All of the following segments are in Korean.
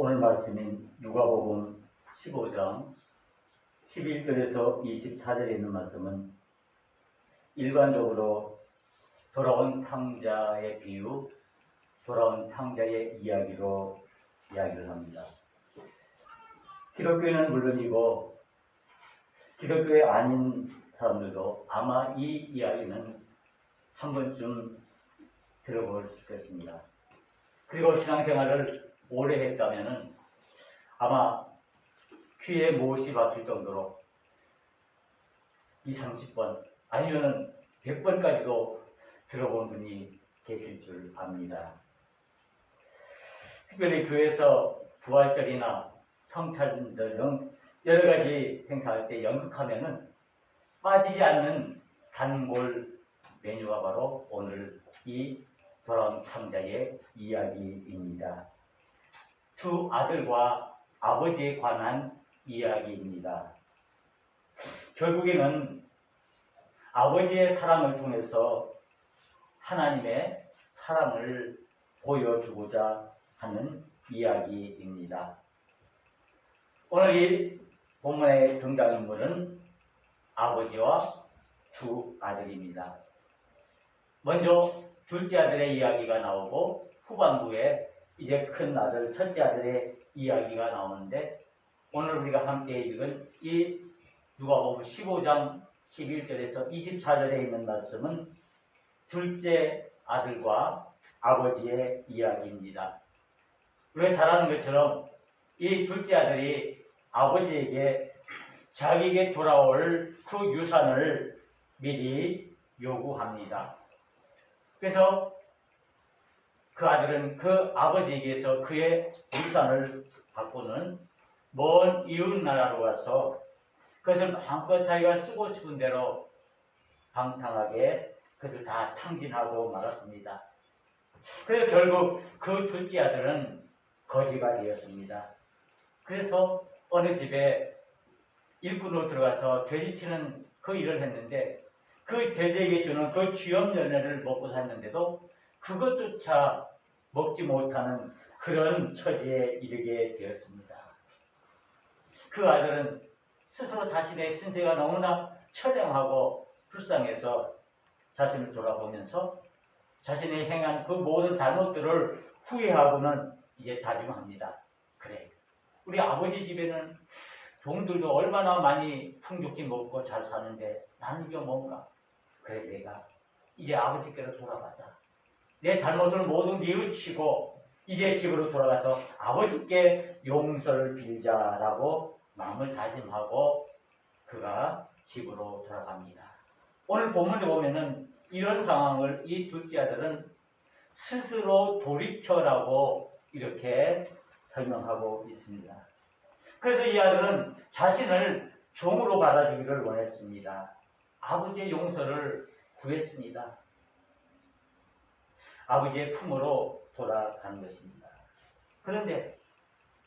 오늘 말씀인 누가복음 15장 11절에서 24절에 있는 말씀은 일반적으로 돌아온 탕자의 비유, 돌아온 탕자의 이야기로 이야기를 합니다. 기독교인은 물론이고 기독교에 아닌 사람들도 아마 이 이야기는 한 번쯤 들어볼 수 있겠습니다. 그리고 신앙생활을 오래 했다면 아마 귀에 못이 박힐 정도로 20, 30번 아니면 100번까지도 들어본 분이 계실 줄 압니다. 특별히 교회에서 부활절이나 성찬절 등 여러 가지 행사할 때 연극하면은 빠지지 않는 단골 메뉴가 바로 오늘 이 돌아온 탕자의 이야기입니다. 두 아들과 아버지에 관한 이야기입니다. 결국에는 아버지의 사랑을 통해서 하나님의 사랑을 보여주고자 하는 이야기입니다. 오늘 이 본문의 등장인물은 아버지와 두 아들입니다. 먼저 둘째 아들의 이야기가 나오고 후반부에 이제 큰 아들, 첫째 아들의 이야기가 나오는데 오늘 우리가 함께 읽은 이 누가복음 15장 11절에서 24절에 있는 말씀은 둘째 아들과 아버지의 이야기입니다. 우리가 잘 아는 것처럼 이 둘째 아들이 아버지에게 자기에게 돌아올 그 유산을 미리 요구합니다. 그래서 그 아들은 그 아버지에게서 그의 유산을 받고는 먼 이웃 나라로 가서 그것을 마음껏 자기가 쓰고 싶은 대로 방탕하게 그것을 다 탕진하고 말았습니다. 그래서 결국 그 둘째 아들은 거지가 되었습니다. 그래서 어느 집에 일꾼으로 들어가서 돼지치는 그 일을 했는데 그 돼지에게 주는 그 쥐염 열매를 먹고 샀는데도 그것조차 먹지 못하는 그런 처지에 이르게 되었습니다. 그 아들은 스스로 자신의 신세가 너무나 처량하고 불쌍해서 자신을 돌아보면서 자신이 행한 그 모든 잘못들을 후회하고는 이제 다짐합니다. 그래, 우리 아버지 집에는 종들도 얼마나 많이 풍족히 먹고 잘 사는데 나는 이게 뭔가? 그래, 내가 이제 아버지께로 돌아가자. 내 잘못을 모두 뉘우치고 이제 집으로 돌아가서 아버지께 용서를 빌자라고 마음을 다짐하고 그가 집으로 돌아갑니다. 오늘 본문에 보면은 이런 상황을 이 둘째 아들은 스스로 돌이켜라고 이렇게 설명하고 있습니다. 그래서 이 아들은 자신을 종으로 받아주기를 원했습니다. 아버지의 용서를 구했습니다. 아버지의 품으로 돌아간 것입니다. 그런데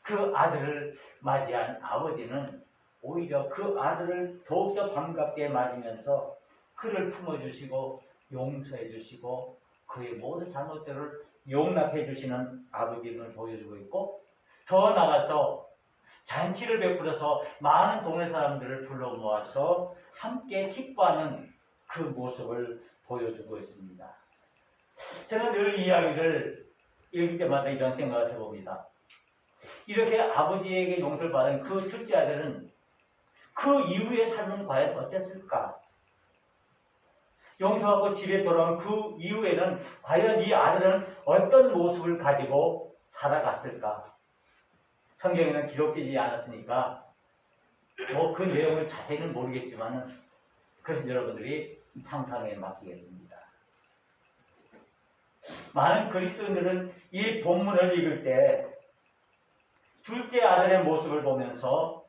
그 아들을 맞이한 아버지는 오히려 그 아들을 더욱더 반갑게 맞으면서 그를 품어주시고 용서해 주시고 그의 모든 잘못들을 용납해 주시는 아버지를 보여주고 있고 더 나아가서 잔치를 베풀어서 많은 동네 사람들을 불러 모아서 함께 기뻐하는 그 모습을 보여주고 있습니다. 저는 늘 이야기를 읽을 때마다 이런 생각을 해봅니다. 이렇게 아버지에게 용서를 받은 그 둘째 아들은 그 이후의 삶은 과연 어땠을까? 용서하고 집에 돌아온 그 이후에는 과연 이 아들은 어떤 모습을 가지고 살아갔을까? 성경에는 기록되지 않았으니까 뭐 그 내용을 자세히는 모르겠지만 그래서 여러분들이 상상에 맡기겠습니다. 많은 그리스도인들은 이 본문을 읽을 때 둘째 아들의 모습을 보면서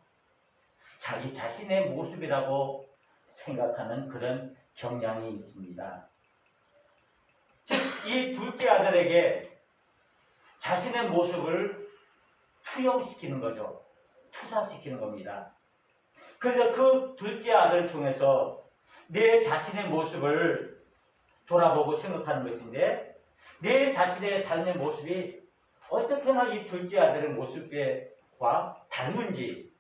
자기 자신의 모습이라고 생각하는 그런 경향이 있습니다. 즉, 이 둘째 아들에게 자신의 모습을 투영시키는 거죠. 투사시키는 겁니다. 그래서 그 둘째 아들 중에서 내 자신의 모습을 돌아보고 생각하는 것인데 내 자신의 삶의 모습이 어떻게나 이 둘째 아들의 모습과 닮은지,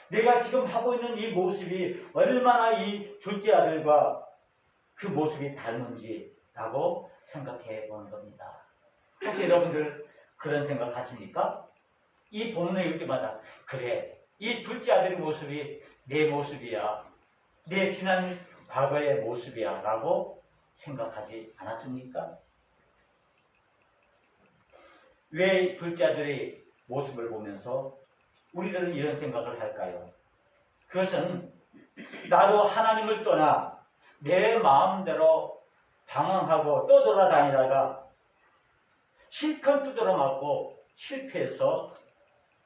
내가 지금 하고 있는 이 모습이 얼마나 이 둘째 아들과 그 모습이 닮은지라고 생각해 보는 겁니다. 혹시 여러분들 그런 생각 하십니까? 이 본문을 읽을 때마다 그래, 이 둘째 아들의 모습이 내 모습이야, 내 지난 과거의 모습이야 라고 생각하지 않았습니까? 왜 둘째 아들의 모습을 보면서 우리들은 이런 생각을 할까요? 그것은 나도 하나님을 떠나 내 마음대로 방황하고 떠돌아다니다가 실컷 두드러 맞고 실패해서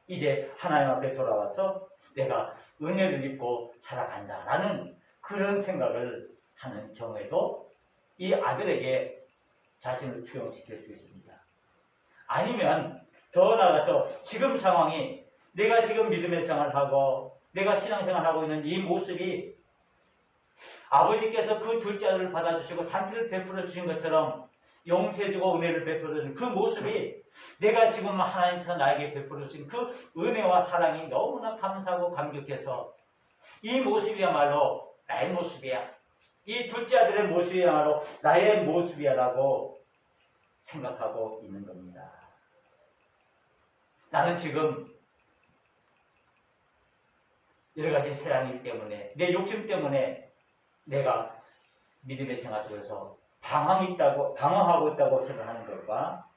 이제 하나님 앞에 돌아와서 내가 은혜를 입고 살아간다라는 그런 생각을 하는 경우에도 이 아들에게 자신을 투영시킬 수 있습니다. 아니면 더 나아가서 지금 상황이 내가 지금 믿음의 생활하고 내가 신앙생활하고 있는 이 모습이 아버지께서 그 둘째 아들을 받아주시고 잔치를 베풀어 주신 것처럼 용서해주고 은혜를 베풀어 주신 그 모습이 내가 지금 하나님께서 나에게 베풀어 주신 그 은혜와 사랑이 너무나 감사하고 감격해서 이 모습이야말로 나의 모습이야, 이 둘째 아들의 모습이야말로 나의 모습이야 라고 생각하고 있는 겁니다. 나는 지금 여러 가지 세상이기 때문에, 내 욕심 때문에 내가 믿음의 생활 속에서 방황하고 있다고 생각하는 것과,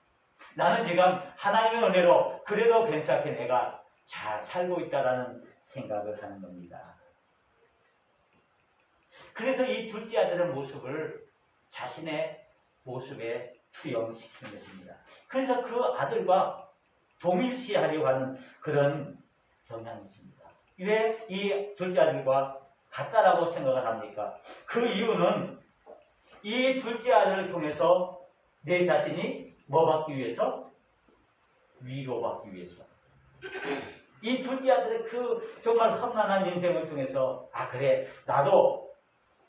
나는 지금 하나님의 은혜로 그래도 괜찮게 내가 잘 살고 있다라는 생각을 하는 겁니다. 그래서 이 둘째 아들의 모습을 자신의 모습에 투영시키는 것입니다. 그래서 그 아들과 동일시하려고 하는 그런 경향이 있습니다. 왜 이 둘째 아들과 같다라고 생각을 합니까? 그 이유는 이 둘째 아들을 통해서 내 자신이 뭐 받기 위해서? 위로받기 위해서. 이 둘째 아들의 그 정말 험난한 인생을 통해서 아 그래, 나도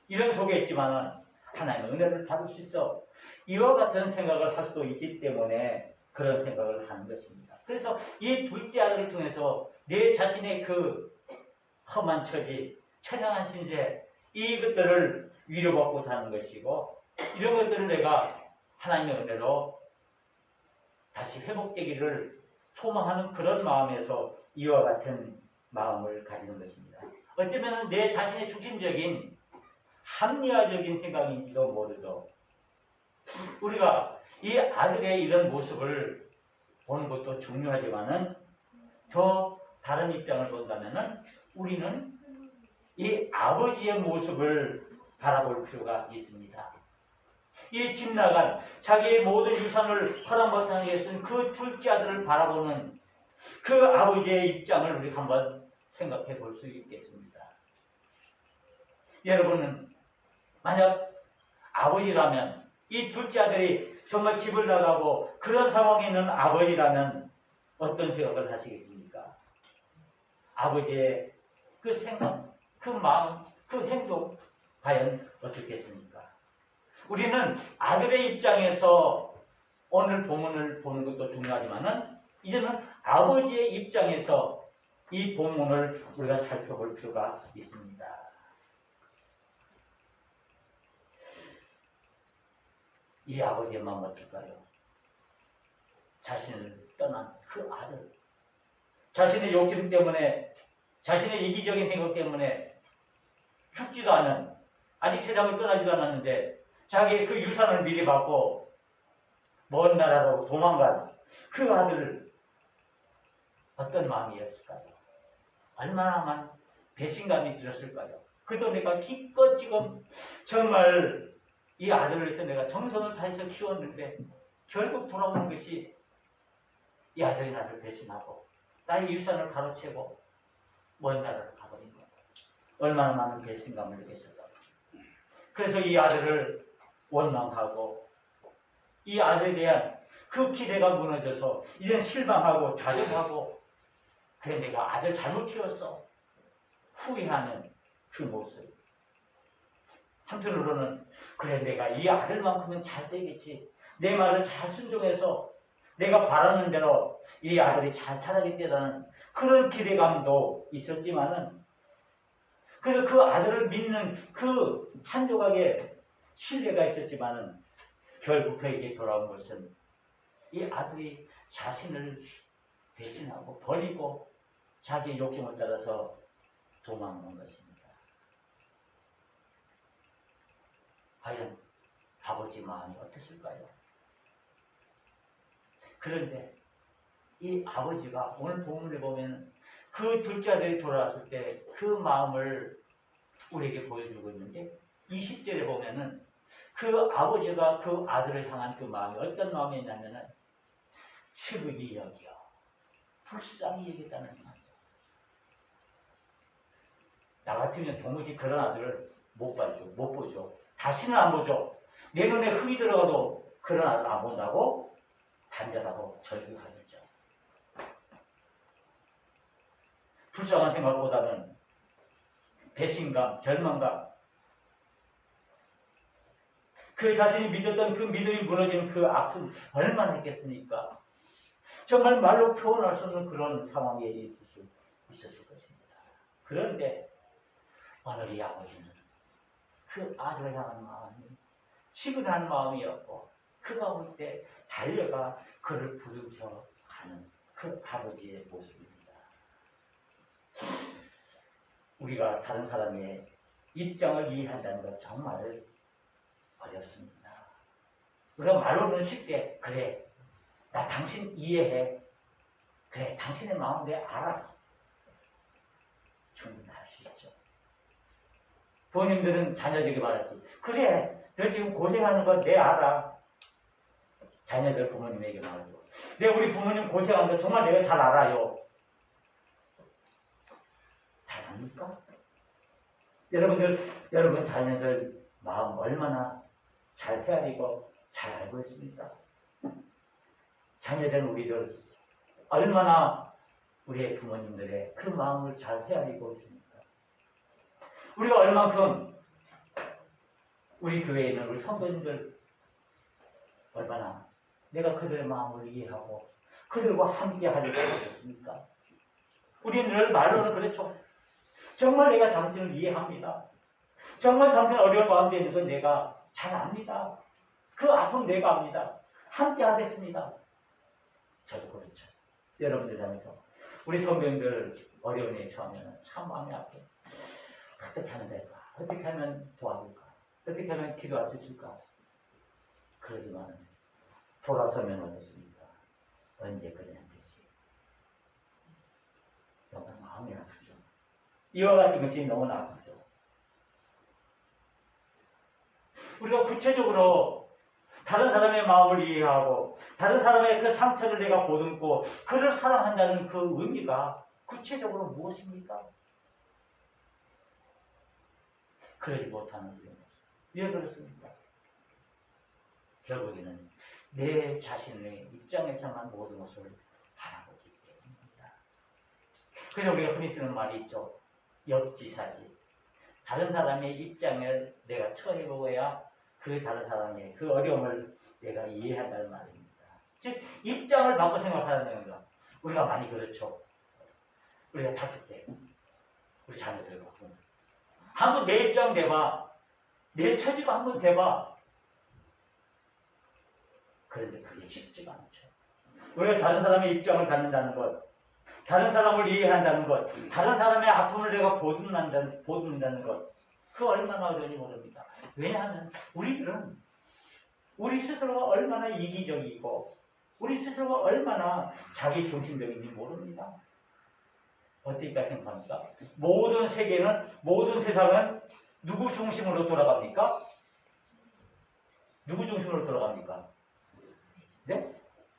이런 속에 있지만은 하나님의 은혜를 받을 수 있어, 이와 같은 생각을 할 수도 있기 때문에 그런 생각을 하는 것입니다. 그래서 이 둘째 아들을 통해서 내 자신의 그 험한 처지, 처량한 신세, 이것들을 위로받고자 하는 것이고, 이런 것들을 내가 하나님의 은혜로 다시 회복되기를 소망하는 그런 마음에서 이와 같은 마음을 가지는 것입니다. 어쩌면 내 자신의 중심적인 합리화적인 생각인지도 모르도 우리가 이 아들의 이런 모습을 보는 것도 중요하지만은 더 다른 입장을 본다면은 우리는 이 아버지의 모습을 바라볼 필요가 있습니다. 이 집 나간 자기의 모든 유산을 허락받게 했던 그 둘째 아들을 바라보는 그 아버지의 입장을 우리 한번 생각해 볼 수 있겠습니다. 여러분은 만약 아버지라면, 이 둘째 아들이 정말 집을 나가고 그런 상황에 있는 아버지라면 어떤 생각을 하시겠습니까? 아버지의 그 생각, 그 마음, 그 행동 과연 어떻겠습니까? 우리는 아들의 입장에서 오늘 본문을 보는 것도 중요하지만은 이제는 아버지의 입장에서 이 본문을 우리가 살펴볼 필요가 있습니다. 이 아버지의 마음 어떨까요? 자신을 떠난 그 아들, 자신의 욕심 때문에, 자신의 이기적인 생각 때문에 죽지도 않은, 아직 세상을 떠나지도 않았는데 자기의 그 유산을 미리 받고 먼 나라로 도망간 그 아들, 어떤 마음이었을까요? 얼마나 배신감이 들었을까요? 그도 내가 기껏 지금 정말 이 아들을 위해서 내가 정성을 다해서 키웠는데 결국 돌아오는 것이 이 아들이 나를 배신하고 나의 유산을 가로채고 먼 나라로 가버린 거예요. 얼마나 많은 배신감을 느꼈을까요? 그래서 이 아들을 원망하고 이 아들에 대한 그 기대가 무너져서 이젠 실망하고 좌절하고, 그래 내가 아들 잘못 키웠어 후회하는 그 모습. 한편으로는 그래 내가 이 아들만큼은 잘 되겠지, 내 말을 잘 순종해서 내가 바라는 대로 이 아들이 잘 자라겠다는 그런 기대감도 있었지만은, 그래서 그 아들을 믿는 그 한 조각의 신뢰가 있었지만은, 결국 그에게 돌아온 것은 이 아들이 자신을 배신하고 버리고 자기의 욕심을 따라서 도망간 것입니다. 과연 아버지 마음이 어땠을까요? 그런데 이 아버지가 오늘 본문에 보면 그 둘째 아들이 돌아왔을 때 그 마음을 우리에게 보여주고 있는데, 20절에 보면은 그 아버지가 그 아들을 향한 그 마음이 어떤 마음이었냐면은 측은히 여겨 불쌍히 여겼다는 말이에요. 나 같으면 도무지 그런 아들을 못 보죠. 다시는 안 보죠. 내 눈에 흙이 들어가도 그런 아들 안 본다고 단절하고 절규하겠죠. 불쌍한 생각보다는 배신감, 절망감, 그 자신이 믿었던 그 믿음이 무너지는 그 아픔 얼마나 했겠습니까? 정말 말로 표현할 수 없는 그런 상황에 있었을 것입니다. 그런데 오늘 이 아버지는 그 아들을 향한 마음이 치근한 마음이었고, 그가 올 때 달려가 그를 부르켜 가는 그 아버지의 모습입니다. 우리가 다른 사람의 입장을 이해한다는 것 정말 어렵습니다. 우리가 말로는 쉽게 그래, 나 당신 이해해, 그래, 당신의 마음 내가 알아, 충분히 할 수 있죠. 부모님들은 자녀들에게 말하지, 그래, 너 지금 고생하는 거 내 알아. 자녀들 부모님에게 말하고, 내 우리 부모님 고생하는 거 정말 내가 잘 알아요. 잘 압니까? 여러분 자녀들 마음 얼마나 잘 헤아리고 잘 알고 있습니까? 자녀된 우리들 얼마나 우리의 부모님들의 그 마음을 잘 헤아리고 있습니까? 우리가 얼만큼 우리 교회에 있는 우리 성도님들 얼마나 내가 그들의 마음을 이해하고 그들과 함께 하려고 하겠습니까? 우리는 늘 말로는 그렇죠. 정말 내가 당신을 이해합니다. 정말 당신 어려운 마음에 있는 건 내가 잘 압니다. 그 아픔 내가 압니다. 함께 하겠습니다. 저도 그렇죠. 여러분들 향해서 우리 성도님들 어려운 일에 처하면 참 마음이 아파요. 어떻게 하면 될까? 어떻게 하면 도와줄까? 어떻게 하면 기도할 수 있을까? 그러지만 돌아서면 어떻습니까? 언제 그냥 듯이 너무 마음이 아프죠. 이와 같은 것이 너무 아프죠. 우리가 구체적으로 다른 사람의 마음을 이해하고 다른 사람의 그 상처를 내가 보듬고 그를 사랑한다는 그 의미가 구체적으로 무엇입니까? 그러지 못하는 이유는 왜 그렇습니까? 결국에는 내 자신의 입장에서만 모든 것을 바라보기 때문입니다. 그래서 우리가 흔히 쓰는 말이 있죠. 역지사지. 다른 사람의 입장을 내가 처해보아야 그 다른 사람의 그 어려움을 내가 이해한다는 말입니다. 즉 입장을 바꿔 생각하는 겁니다. 우리가 많이 그렇죠. 우리가 다툴 때 우리 자녀들 갖고 한번 내 입장 대봐. 내 처지가 한번 대봐. 그런데 그게 쉽지가 않죠. 우리가 다른 사람의 입장을 갖는다는 것, 다른 사람을 이해한다는 것, 다른 사람의 아픔을 내가 보듬는다는 것, 그 얼마나 어려운지 모릅니다. 왜냐하면 우리들은 우리 스스로가 얼마나 이기적이고 우리 스스로가 얼마나 자기 중심적인지 모릅니다. 어떻게 생각합니까? 모든 세상은 누구 중심으로 돌아갑니까? 누구 중심으로 돌아갑니까? 네?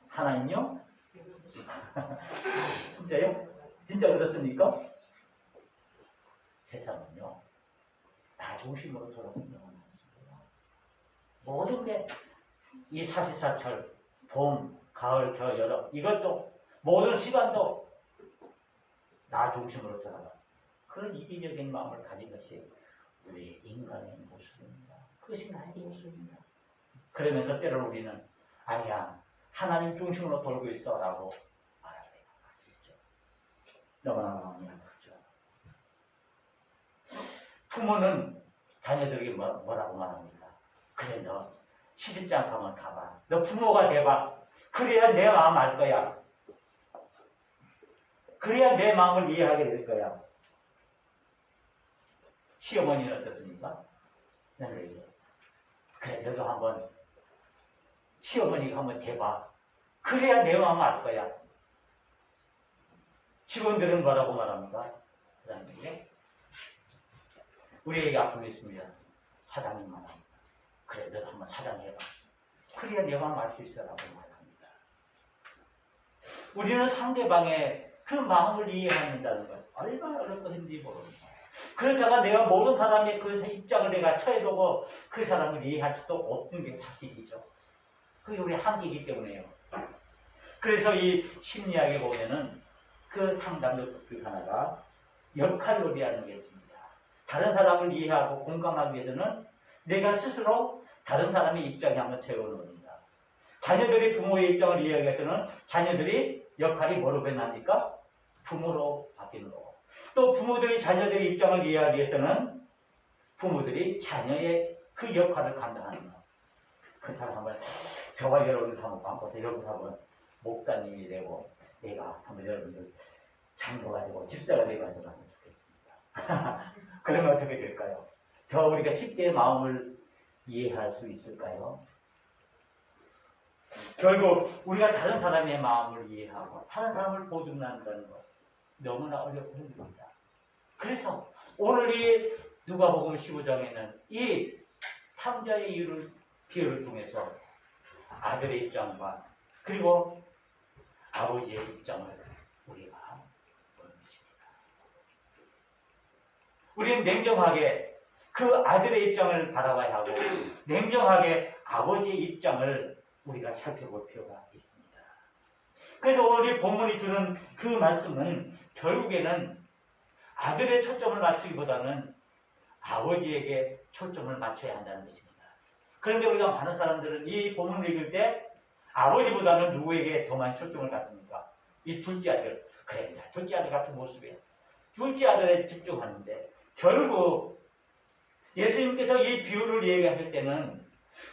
하나님요? 진짜요? 진짜 그렇습니까? 세상은요, 나 중심으로 돌아갑니다. 모든 게, 이 사시사철, 봄, 가을, 겨울, 여름, 이것도, 모든 시간도 나 중심으로 돌아가. 그런 이기적인 마음을 가진 것이 우리 인간의 모습입니다. 그것이 나의 모습입니다. 그러면서 때로는 우리는, 아니야, 하나님 중심으로 돌고 있어라고 말하는 거죠. 너무나 마음이 아프죠. 부모는 자녀들에게 뭐라고 말합니까? 그래, 너 시집장 가면 가봐. 너 부모가 돼봐. 그래야 내 마음 알 거야. 그래야 내 마음을 이해하게 될 거야. 시어머니는 어떻습니까? 너는 그래, 너도 한번 시어머니가 한번 돼봐. 그래야 내 마음 알 거야. 직원들은 뭐라고 말합니까? 사장님이 우리에게 아픔이 있습니다. 사장님 말합니다. 그래, 너도 한번 사장 해봐. 그래야 내 마음 알 수 있어라고 말합니다. 우리는 상대방의 그 마음을 이해한다는 것 얼마나 어렵고 힘든지 모릅니다. 그렇다가 내가 모든 사람의 그 입장을 내가 처해두고 그 사람을 이해할 수도 없는 게 사실이죠. 그게 우리 한계이기 때문에요. 그래서 이 심리학에 보면은 그 상담도 그 하나가 역할놀이라는 게 있습니다. 다른 사람을 이해하고 공감하기 위해서는 내가 스스로 다른 사람의 입장에 한번 채워놓습니다. 자녀들이 부모의 입장을 이해하기 위해서는 자녀들이 역할이 뭐로 변합니까? 부모로 바뀌는 거고, 또 부모들이 자녀들의 입장을 이해하기 위해서는 부모들이 자녀의 그 역할을 감당하는 거. 그렇다고 한번 저와 여러분들 한번 바꿔서 여러분 한번 목사님이 되고 내가 한번 여러분들 장로가 되고 집사가 되고 해서 하면 좋겠습니다. 그러면 어떻게 될까요? 더 우리가 쉽게 마음을 이해할 수 있을까요? 결국 우리가 다른 사람의 마음을 이해하고 다른 사람을 보증한다는 것 너무나 어렵고 힘듭니다. 그래서 오늘 이 누가복음 15장에는 이 탕자의 비유를 통해서 아들의 입장과 그리고 아버지의 입장을 우리가 보는 것입니다. 우리는 냉정하게 그 아들의 입장을 바라봐야 하고 냉정하게 아버지의 입장을 우리가 살펴볼 필요가 있습니다. 그래서 오늘 이 본문이 주는 그 말씀은 결국에는 아들의 초점을 맞추기보다는 아버지에게 초점을 맞춰야 한다는 것입니다. 그런데 우리가 많은 사람들은 이 본문을 읽을 때 아버지보다는 누구에게 더 많이 초점을 갖습니까? 이 둘째 아들. 그래, 둘째 아들 같은 모습이야. 둘째 아들에 집중하는데 결국 예수님께서 이 비유를 얘기하실 때는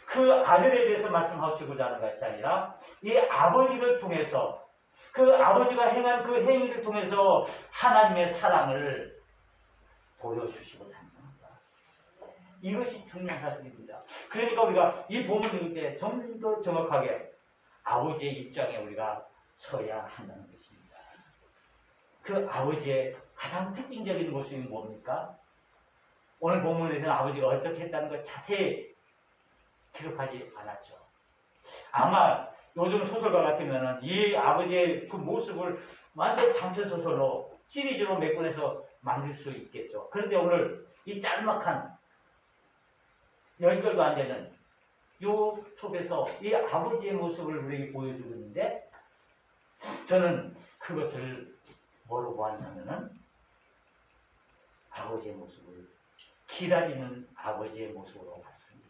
그 아들에 대해서 말씀하시고자 하는 것이 아니라 이 아버지를 통해서 그 아버지가 행한 그 행위를 통해서 하나님의 사랑을 보여주시고자 합니다. 이것이 중요한 사실입니다. 그러니까 우리가 이 본문을 읽을 때 좀 더 정확하게 아버지의 입장에 우리가 서야 한다는 것입니다. 그 아버지의 가장 특징적인 모습이 뭡니까? 오늘 본문에서는 아버지가 어떻게 했다는 걸 자세히 기록하지 않았죠. 아마 요즘 소설가 같으면 이 아버지의 그 모습을 완전 장편소설로 시리즈로 몇 권에서 만들 수 있겠죠. 그런데 오늘 이 짤막한 10절도 안 되는 요 속에서 이 아버지의 모습을 우리에게 보여주고 있는데 저는 그것을 뭐로 보았냐면은 아버지의 모습을 기다리는 아버지의 모습으로 봤습니다.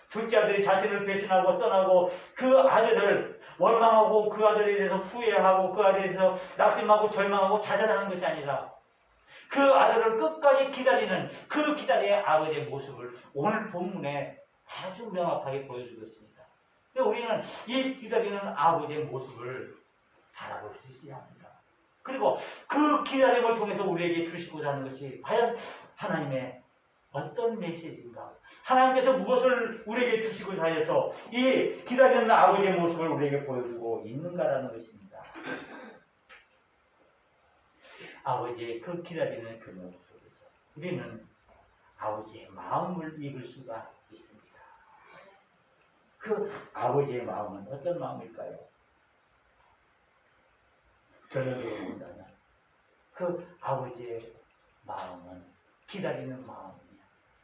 둘째 아들이 자신을 배신하고 떠나고 그 아들을 원망하고 그 아들에 대해서 후회하고 그 아들에 대해서 낙심하고 절망하고 좌절하는 것이 아니라 그 아들을 끝까지 기다리는 그 기다리의 아버지의 모습을 오늘 본문에 아주 명확하게 보여주고 있습니다. 우리는 이 기다리는 아버지의 모습을 바라볼 수 있어야 합니다. 그리고 그 기다림을 통해서 우리에게 주시고자 하는 것이 과연 하나님의 어떤 메시지인가? 하나님께서 무엇을 우리에게 주시고자 하여서 이 기다리는 아버지의 모습을 우리에게 보여주고 있는가라는 것입니다. 아버지의 그 기다리는 그 모습 속에서 우리는 아버지의 마음을 읽을 수가 있습니다. 그 아버지의 마음은 어떤 마음일까요? 전형적으로 본다면 그 아버지의 마음은 기다리는 마음이야.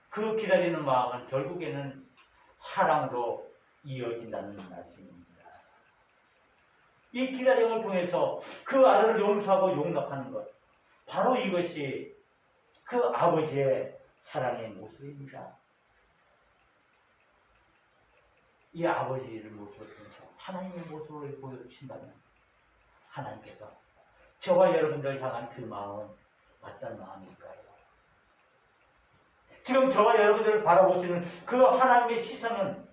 그 기다리는 마음은 결국에는 사랑으로 이어진다는 말씀입니다. 이 기다림을 통해서 그 아들을 용서하고 용납하는 것, 바로 이것이 그 아버지의 사랑의 모습입니다. 이 아버지를 모습을 통해서 하나님의 모습을 보여주신다면 하나님께서 저와 여러분들 향한 그 마음은 어떤 마음일까요? 지금 저와 여러분들을 바라보시는 그 하나님의 시선은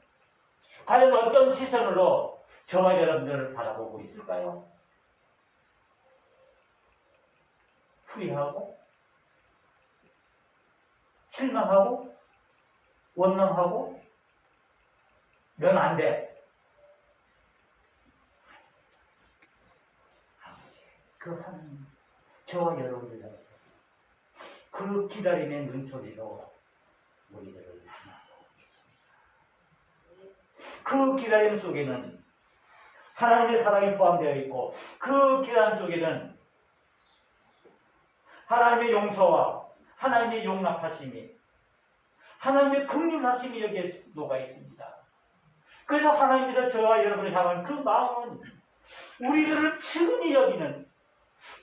과연 어떤 시선으로 저와 여러분들을 바라보고 있을까요? 후회하고 실망하고 원망하고 넌 안 돼. 아버지, 그 하나님 저와 여러분들 향해서 그 기다림의 눈초리로 우리들을 향하고 있습니다. 그 기다림 속에는 하나님의 사랑이 포함되어 있고 그 기다림 속에는 하나님의 용서와 하나님의 용납하심이 하나님의 긍휼하심이 여기에 녹아 있습니다. 그래서 하나님께서 저와 여러분을 향한 그 마음은 우리들을 친히 여기는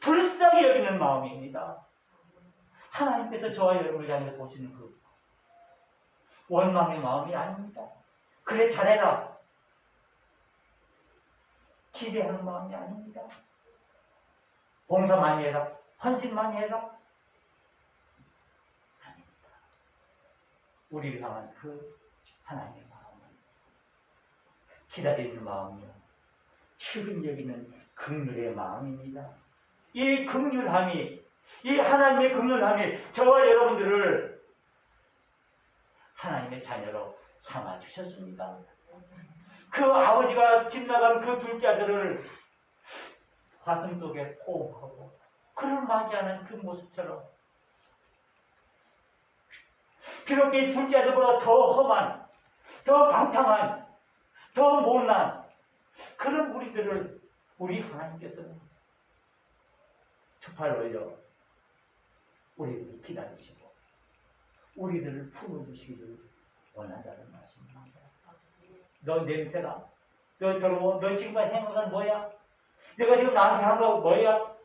불쌍히 여기는 마음입니다. 하나님께서 저와 여러분을 향해 보시는 그 원망의 마음이 아닙니다. 그래 잘해라 기대하는 마음이 아닙니다. 봉사 많이 해라 헌신 많이 해라 아닙니다. 우리를 향한 그 하나님의 마음은 기다리는 마음이요 친히 여기는 긍휼의 마음입니다. 이 긍휼함이 이 하나님의 긍휼함이 저와 여러분들을 하나님의 자녀로 삼아주셨습니다. 그 아버지가 집 나간 그 둘째 아들을 가슴 속에 포옹하고 그를 맞이하는 그 모습처럼 비록 이 둘째 아들보다 더 험한, 더 방탕한, 더 못난 그런 우리들을 우리 하나님께서는 두 팔 올려 우리를 기다리시고 우리들을 품어주시기를 원한다는 말씀입니다. 너 냄새나? 너 더러워? 너 지금 행동은 뭐야? 내가 지금 나한테 한 거 뭐야?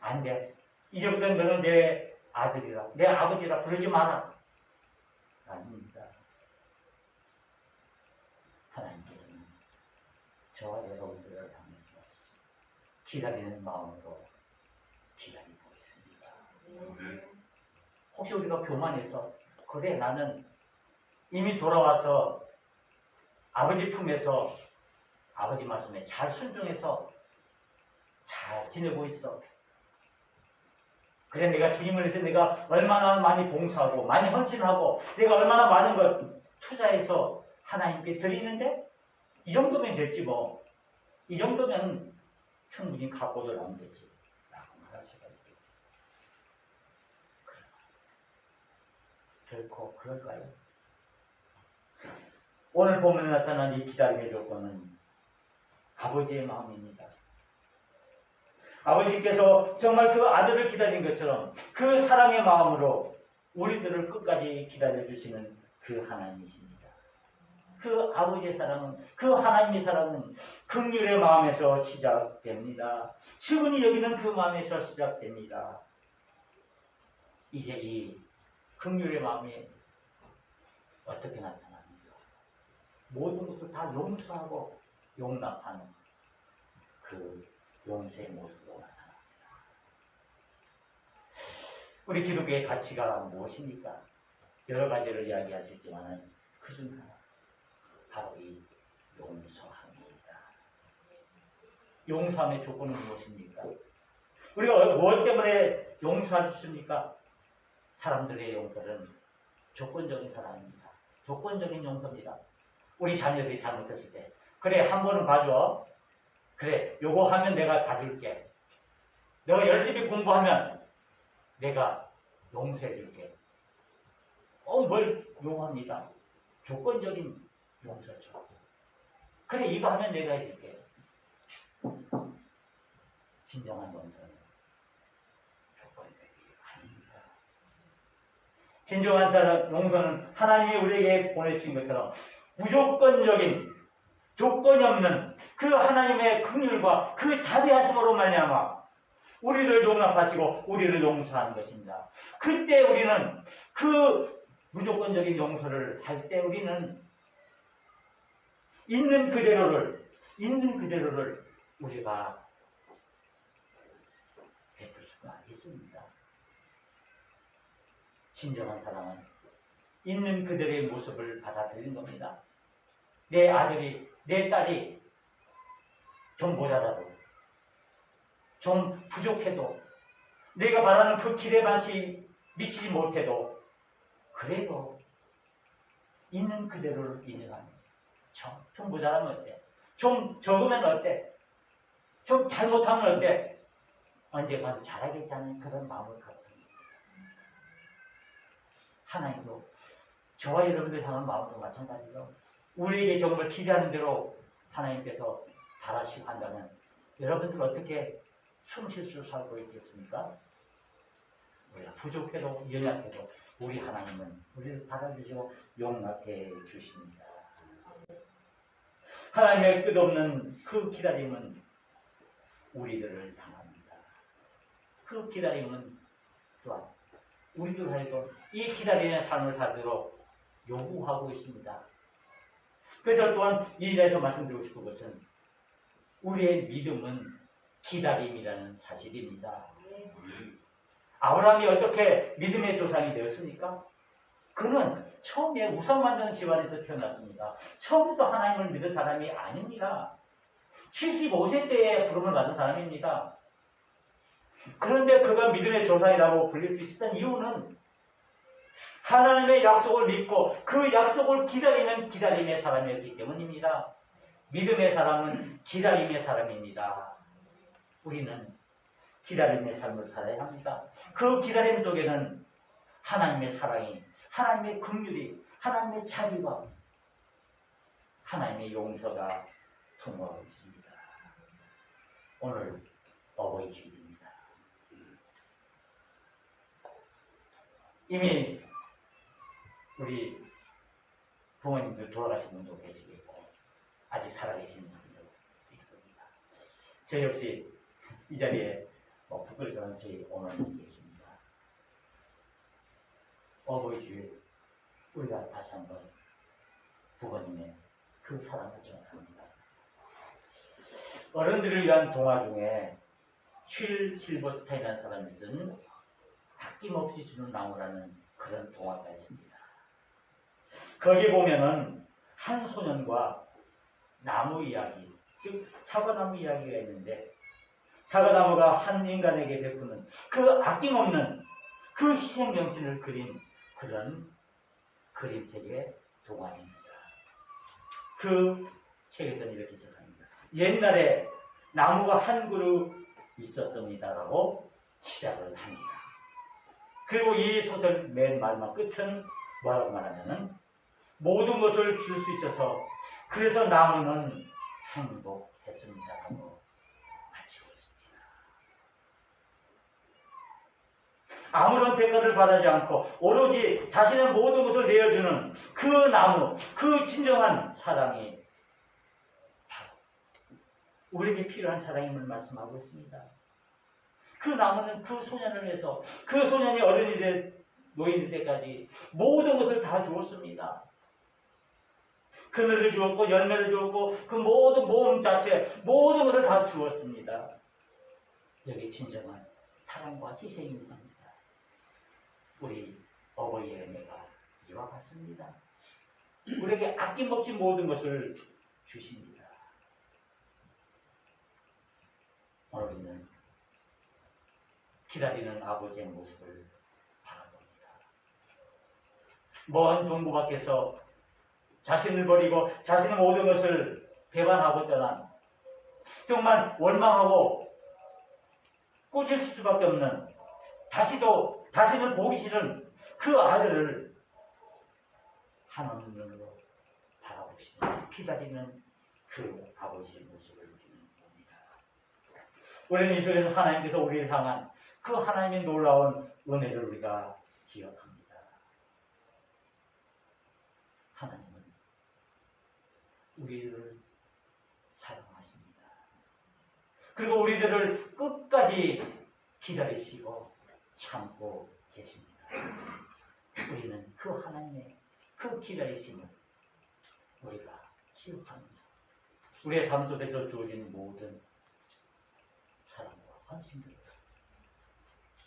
안 돼. 이제부터 너는 내 아들이라, 내 아버지라 부르지 마라. 아닙니다. 하나님께서는 저와 여러분들을 향해서 기다리는 마음으로 기다리고 있습니다. 혹시 우리가 교만해서 그래 나는 이미 돌아와서 아버지 품에서 아버지 말씀에 잘 순종해서 잘 지내고 있어. 그래 내가 주님을 위해서 내가 얼마나 많이 봉사하고 많이 헌신하고 내가 얼마나 많은 것 투자해서 하나님께 드리는데 이 정도면 됐지 뭐. 이 정도면 충분히 갖고도 나면 되지 라고 말할 수가 있겠죠. 결코 그럴까요? 오늘 본문에 나타난 이 기다림의 조건은 아버지의 마음입니다. 아버지께서 정말 그 아들을 기다린 것처럼 그 사랑의 마음으로 우리들을 끝까지 기다려주시는 그 하나님이십니다. 그 아버지의 사랑은, 그 하나님의 사랑은 긍휼의 마음에서 시작됩니다. 친히 여기는 그 마음에서 시작됩니다. 이제 이 긍휼의 마음이 어떻게 나타납니까? 모든 것을 다 용서하고 용납하는 그 용서의 모습으로 나타납니다. 우리 기독교의 가치가 무엇입니까? 여러 가지를 이야기할 수 있지만 그 중 하나 바로 이 용서함입니다. 용서함의 조건은 무엇입니까? 우리가 무엇 때문에 용서할 수 있습니까? 사람들의 용서는 조건적인 사랑입니다. 조건적인 용서입니다. 우리 자녀들이 잘못했을 때 그래 한 번은 봐줘. 그래 요거 하면 내가 봐줄게. 너가 열심히 공부하면 내가 용서해줄게. 뭘 용합니다. 조건적인 용서죠. 그래 이거 하면 내가 해줄게. 진정한 용서는 조건적이 아닙니다. 진정한 사랑 용서는 하나님이 우리에게 보내주신 것처럼 무조건적인 조건이 없는 그 하나님의 긍휼과 그 자비하심으로 말미암아 우리를 용납하시고 우리를 용서하는 것입니다. 그때 우리는 그 무조건적인 용서를 할 때 우리는 있는 그대로를 우리가 베풀 수가 있습니다. 진정한 사랑은 있는 그대로의 모습을 받아들이는 겁니다. 내 아들이, 내 딸이 좀 모자라도, 좀 부족해도, 내가 바라는 그 기대만치 미치지 못해도, 그래도 있는 그대로를 인정합니다. 좀 모자라면 어때? 좀 적으면 어때? 좀 잘못하면 어때? 언젠간 잘하겠다는 그런 마음을 갖고 있습니다. 하나님도 저와 여러분들 향한 마음도 마찬가지로 우리에게 정말 기대하는 대로 하나님께서 바라시고 한다면 여러분들 어떻게 숨쉴 수 살고 있겠습니까? 우리가 부족해도 연약해도 우리 하나님은 우리를 받아주시고 용납해 주십니다. 하나님의 끝없는 그 기다림은 우리들을 당합니다. 그 기다림은 또한 우리들 하여금 이 기다림의 삶을 살도록 요구하고 있습니다. 그래서 또한 이 자리에서 말씀드리고 싶은 것은 우리의 믿음은 기다림이라는 사실입니다. 아브라함이 어떻게 믿음의 조상이 되었습니까? 그는 처음에 우상 만드는 집안에서 태어났습니다. 처음부터 하나님을 믿은 사람이 아닙니다. 75세 때에 부름을 받은 사람입니다. 그런데 그가 믿음의 조상이라고 불릴 수 있었던 이유는 하나님의 약속을 믿고 그 약속을 기다리는 기다림의 사람이었기 때문입니다. 믿음의 사람은 기다림의 사람입니다. 우리는 기다림의 삶을 살아야 합니다. 그 기다림 속에는 하나님의 사랑이, 하나님의 긍휼이, 하나님의 자비가, 하나님의 용서가 통하고 있습니다. 오늘 어버이 주일입니다. 이미 우리 부모님들 돌아가신 분도 계시겠고 아직 살아계신 분도 있습니다. 저 역시 이 자리에 부끄러워하는 저희 어머님이 계십니다. 어버이 주일 우리가 다시 한번 부모님의 그 사랑을 생각합니다. 어른들을 위한 동화 중에 쉴 실버스타인이라는 사람이 쓴 아낌없이 주는 나무라는 그런 동화가 있습니다. 거기 보면은 한 소년과 나무 이야기, 즉 사과나무 이야기가 있는데 사과나무가 한 인간에게 베푸는 그 아낌없는 그 희생정신을 그린 그런 그림책의 동화입니다. 그 책에서는 이렇게 시작합니다. 옛날에 나무가 한 그루 있었습니다라고 시작을 합니다. 그리고 이 소설 맨 마지막 끝은 뭐라고 말하냐면 모든 것을 줄 수 있어서 그래서 나무는 행복했습니다라고 마치고 있습니다. 아무런 대가를 바라지 않고 오로지 자신의 모든 것을 내어주는 그 나무, 그 진정한 사랑이 바로 우리에게 필요한 사랑임을 말씀하고 있습니다. 그 나무는 그 소년을 위해서 그 소년이 어른이 될 노인일 때까지 모든 것을 다 주었습니다. 그늘을 주었고 열매를 주었고 그 모든 몸 자체 모든 것을 다 주었습니다. 여기 진정한 사랑과 희생이 있습니다. 우리 어버이 예레미야가 이와 같습니다. 우리에게 아낌없이 모든 것을 주십니다. 오늘 우리는 기다리는 아버지의 모습을 바라봅니다. 먼 동부 밖에서 자신을 버리고 자신의 모든 것을 배반하고 떠난 정말 원망하고 꾸짖을 수밖에 없는 다시는 보기 싫은 그 아들을 하나님 눈으로 바라보시고 기다리는 그 아버지의 모습을 봅니다. 우리는 이 속에서 하나님께서 우리를 향한 그 하나님의 놀라운 은혜를 우리가 기억합니다. 하나님은 우리를 사랑하십니다. 그리고 우리들을 끝까지 기다리시고 참고 계십니다. 우리는 그 하나님의 그 기다리심을 우리가 기억합니다. 우리의 삶 속에서 주어진 모든 사랑과 관심들과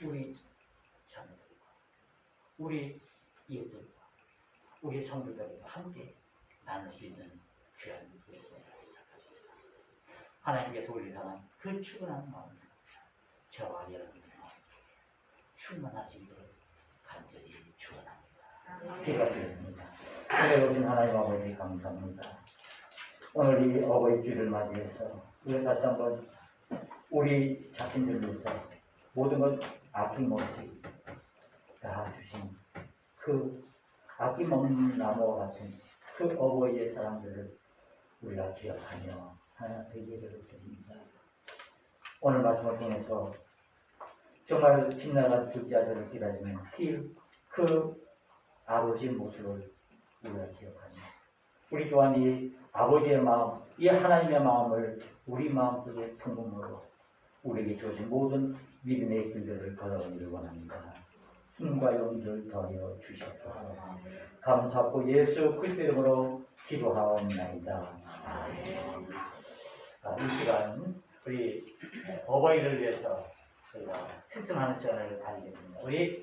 우리 자녀들과 우리 이웃들과 우리 성도들과 함께 나눌 수 있는 귀한 은혜를 생각합니다. 하나님께서 우리를 향한 그 충만한 마음을 저와 여러분의 마음에 충만하시기를 간절히 축원합니다. 기도하시겠습니다. 오늘 오신 하나님 아버지 감사합니다. 오늘 이 어버이 주일을 맞이해서 우리 다시 한번 우리 자신들을 위해서 모든 것 아낌없이 다 주신 그 아낌없는 나무와 같은 그 어버이의 사랑들을 우리가 기억하며 하나 되기를 드립니다. 오늘 말씀을 통해서 정말 집 나간 둘째 아들을 기다리는 그 아버지의 모습을 우리가 기억하며 우리 또한 이 아버지의 마음, 이 하나님의 마음을 우리 마음속에 품음으로 우리에게 주어진 모든 믿음의 길들을 걸어가기를 원합니다. 힘과 용기를 더하여 주시옵소서. 감사하고 예수 그리스도의 이름으로 기도하옵나이다. 이 시간 우리 어버이를 위해서 저희가 특성하는 시간을 가지겠습니다. 우리